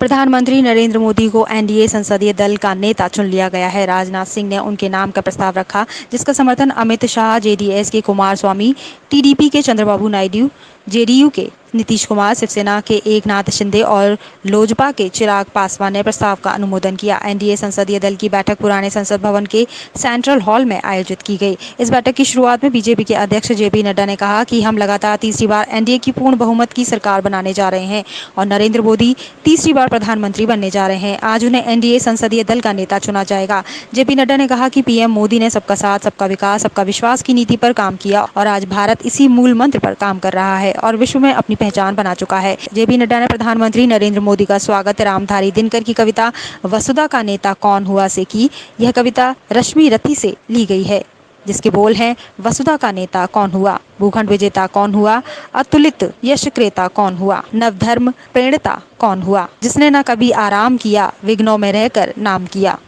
प्रधानमंत्री नरेंद्र मोदी को एनडीए संसदीय दल का नेता चुन लिया गया है। राजनाथ सिंह ने उनके नाम का प्रस्ताव रखा, जिसका समर्थन अमित शाह, जेडीएस के कुमार स्वामी, टीडीपी के चंद्रबाबू नायडू, जेडीयू के नीतीश कुमार, शिवसेना के एकनाथ शिंदे और लोजपा के चिराग पासवान ने प्रस्ताव का अनुमोदन किया। एनडीए संसदीय दल की बैठक पुराने संसद भवन के सेंट्रल हॉल में आयोजित की गई। इस बैठक की शुरुआत में बीजेपी के अध्यक्ष जेपी नड्डा ने कहा कि हम लगातार तीसरी बार एनडीए की पूर्ण बहुमत की सरकार बनाने जा रहे हैं और नरेंद्र मोदी तीसरी बार प्रधानमंत्री बनने जा रहे हैं। आज उन्हें एनडीए संसदीय दल का नेता चुना जाएगा। जेपी नड्डा ने कहा कि पीएम मोदी ने सबका साथ, सबका विकास, सबका विश्वास की नीति पर काम किया और आज भारत इसी मूल मंत्र पर काम कर रहा है और विश्व में अपनी पहचान बना चुका है। जेपी नड्डा ने प्रधानमंत्री नरेंद्र मोदी का स्वागत रामधारी दिनकर की कविता वसुधा का नेता कौन हुआ से की। यह कविता रश्मि रति से ली गई है, जिसके बोल हैं, वसुधा का नेता कौन हुआ, भूखंड विजेता कौन हुआ, अतुलित यश क्रेता कौन हुआ, नवधर्म प्रेरणता कौन हुआ, जिसने न कभी आराम किया, विघ्नों में रहकर नाम किया।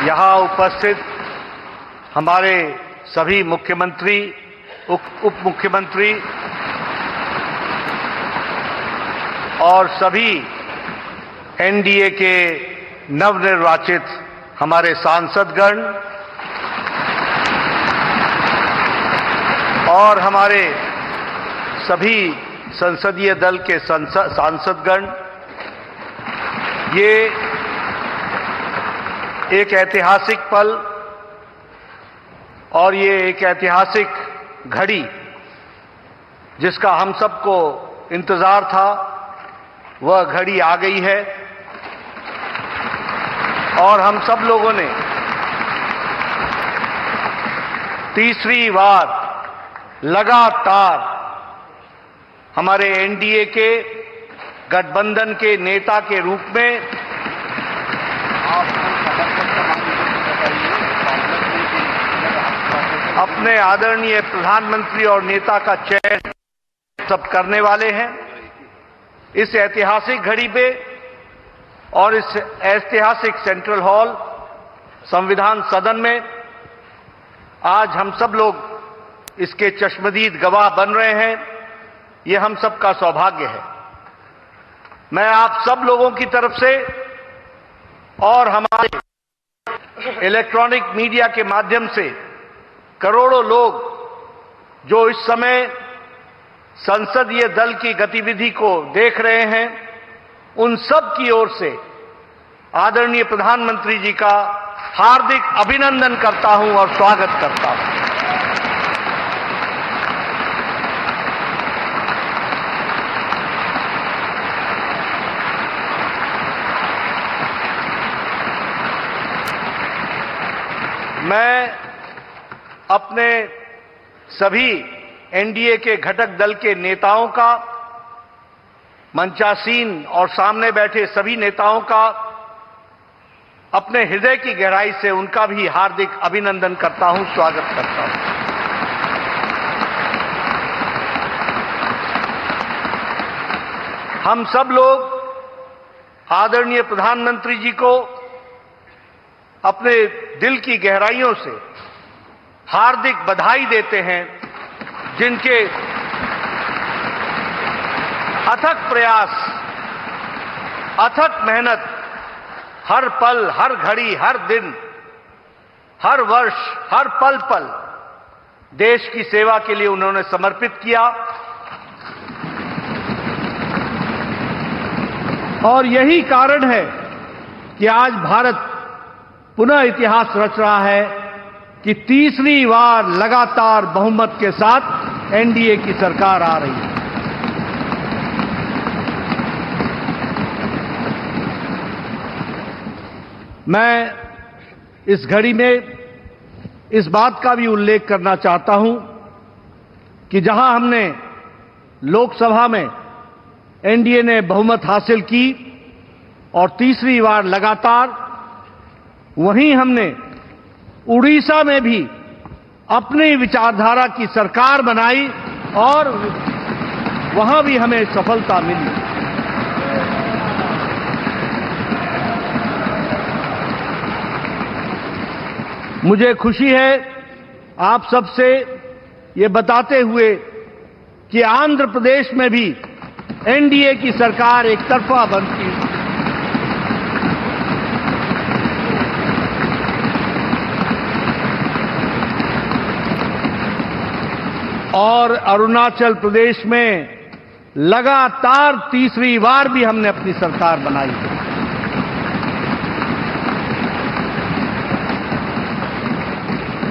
यहाँ उपस्थित हमारे सभी मुख्यमंत्री, उप मुख्यमंत्री और सभी एनडीए के नवनिर्वाचित हमारे सांसदगण और हमारे सभी संसदीय दल के सांसदगण, ये एक ऐतिहासिक पल और ये एक ऐतिहासिक घड़ी जिसका हम सबको इंतजार था, वह घड़ी आ गई है और हम सब लोगों ने तीसरी बार लगातार हमारे एनडीए के गठबंधन के नेता के रूप में अपने आदरणीय प्रधानमंत्री और नेता का चयन सब करने वाले हैं। इस ऐतिहासिक घड़ी पे और इस ऐतिहासिक सेंट्रल हॉल संविधान सदन में आज हम सब लोग इसके चश्मदीद गवाह बन रहे हैं। ये हम सबका सौभाग्य है। मैं आप सब लोगों की तरफ से और हमारे इलेक्ट्रॉनिक मीडिया के माध्यम से करोड़ों लोग जो इस समय संसदीय दल की गतिविधि को देख रहे हैं, उन सब की ओर से आदरणीय प्रधानमंत्री जी का हार्दिक अभिनंदन करता हूं और स्वागत करता हूं। मैं अपने सभी एनडीए के घटक दल के नेताओं का, मंचासीन और सामने बैठे सभी नेताओं का अपने हृदय की गहराई से उनका भी हार्दिक अभिनंदन करता हूं, स्वागत करता हूं। हम सब लोग आदरणीय प्रधानमंत्री जी को अपने दिल की गहराइयों से हार्दिक बधाई देते हैं, जिनके अथक प्रयास, अथक मेहनत हर पल, हर घड़ी, हर दिन, हर वर्ष, हर पल पल देश की सेवा के लिए उन्होंने समर्पित किया और यही कारण है कि आज भारत पुनः इतिहास रच रहा है कि तीसरी बार लगातार बहुमत के साथ एनडीए की सरकार आ रही है। मैं इस घड़ी में इस बात का भी उल्लेख करना चाहता हूं कि जहां हमने लोकसभा में एनडीए ने बहुमत हासिल की और तीसरी बार लगातार, वहीं हमने उड़ीसा में भी अपनी विचारधारा की सरकार बनाई और वहां भी हमें सफलता मिली। मुझे खुशी है आप सबसे ये बताते हुए कि आंध्र प्रदेश में भी एनडीए की सरकार एक तरफा बनती और अरुणाचल प्रदेश में लगातार तीसरी बार भी हमने अपनी सरकार बनाई है।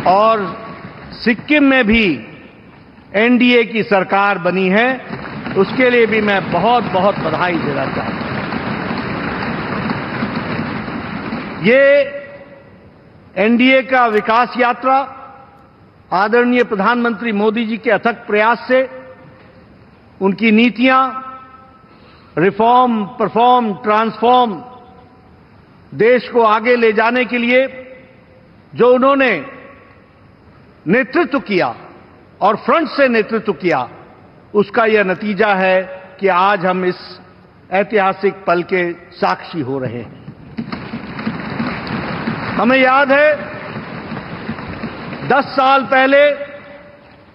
और सिक्किम में भी एनडीए की सरकार बनी है, उसके लिए भी मैं बहुत बहुत बधाई देना चाहता हूं। ये एनडीए का विकास यात्रा आदरणीय प्रधानमंत्री मोदी जी के अथक प्रयास से, उनकी नीतियां रिफॉर्म, परफॉर्म, ट्रांसफॉर्म, देश को आगे ले जाने के लिए जो उन्होंने नेतृत्व किया और फ्रंट से नेतृत्व किया, उसका यह नतीजा है कि आज हम इस ऐतिहासिक पल के साक्षी हो रहे हैं। हमें याद है 10 साल पहले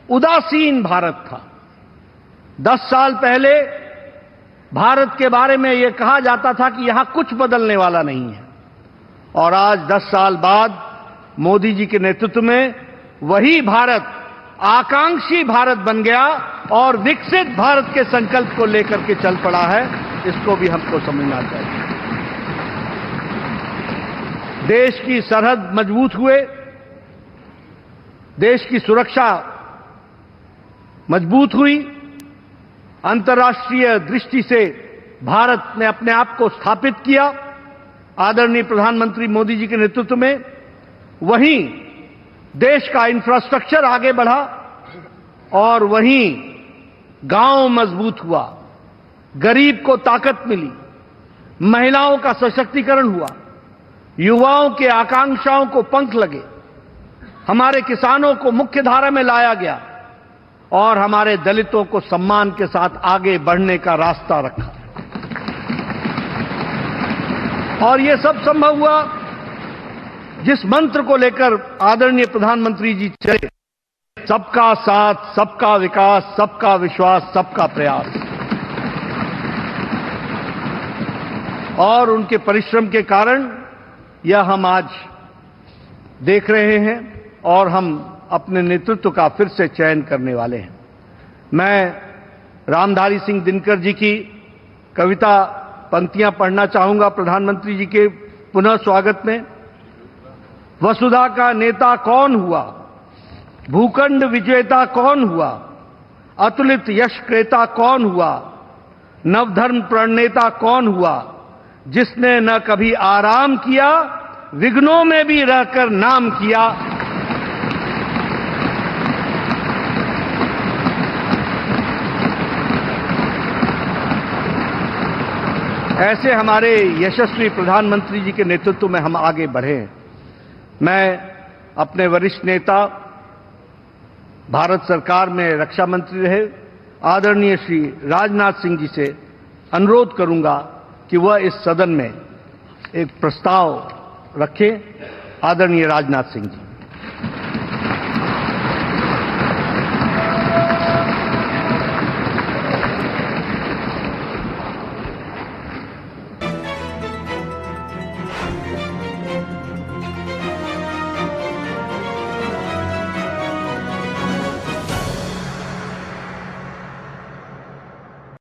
उदासीन भारत था। 10 साल पहले भारत के बारे में यह कहा जाता था कि यहां कुछ बदलने वाला नहीं है। और आज 10 साल बाद मोदी जी के नेतृत्व में वही भारत आकांक्षी भारत बन गया और विकसित भारत के संकल्प को लेकर के चल पड़ा है। इसको भी हमको समझना चाहिए। देश की सरहद मजबूत हुए, देश की सुरक्षा मजबूत हुई, अंतर्राष्ट्रीय दृष्टि से भारत ने अपने आप को स्थापित किया आदरणीय प्रधानमंत्री मोदी जी के नेतृत्व में। वहीं देश का इंफ्रास्ट्रक्चर आगे बढ़ा और वहीं गांव मजबूत हुआ, गरीब को ताकत मिली, महिलाओं का सशक्तिकरण हुआ, युवाओं के आकांक्षाओं को पंख लगे, हमारे किसानों को मुख्य धारा में लाया गया और हमारे दलितों को सम्मान के साथ आगे बढ़ने का रास्ता रखा। और यह सब संभव हुआ जिस मंत्र को लेकर आदरणीय प्रधानमंत्री जी चले, सबका साथ, सबका विकास, सबका विश्वास, सबका प्रयास। और उनके परिश्रम के कारण यह हम आज देख रहे हैं और हम अपने नेतृत्व का फिर से चयन करने वाले हैं। मैं रामधारी सिंह दिनकर जी की कविता पंक्तियां पढ़ना चाहूंगा प्रधानमंत्री जी के पुनः स्वागत में। वसुधा का नेता कौन हुआ, भूखंड विजेता कौन हुआ, अतुलित यश क्रेता कौन हुआ, नवधर्म प्रणेता कौन हुआ, जिसने न कभी आराम किया, विघ्नों में भी रहकर नाम किया। ऐसे हमारे यशस्वी प्रधानमंत्री जी के नेतृत्व में हम आगे बढ़े हैं। मैं अपने वरिष्ठ नेता, भारत सरकार में रक्षा मंत्री रहे आदरणीय श्री राजनाथ सिंह जी से अनुरोध करूंगा कि वह इस सदन में एक प्रस्ताव रखें। आदरणीय राजनाथ सिंह जी।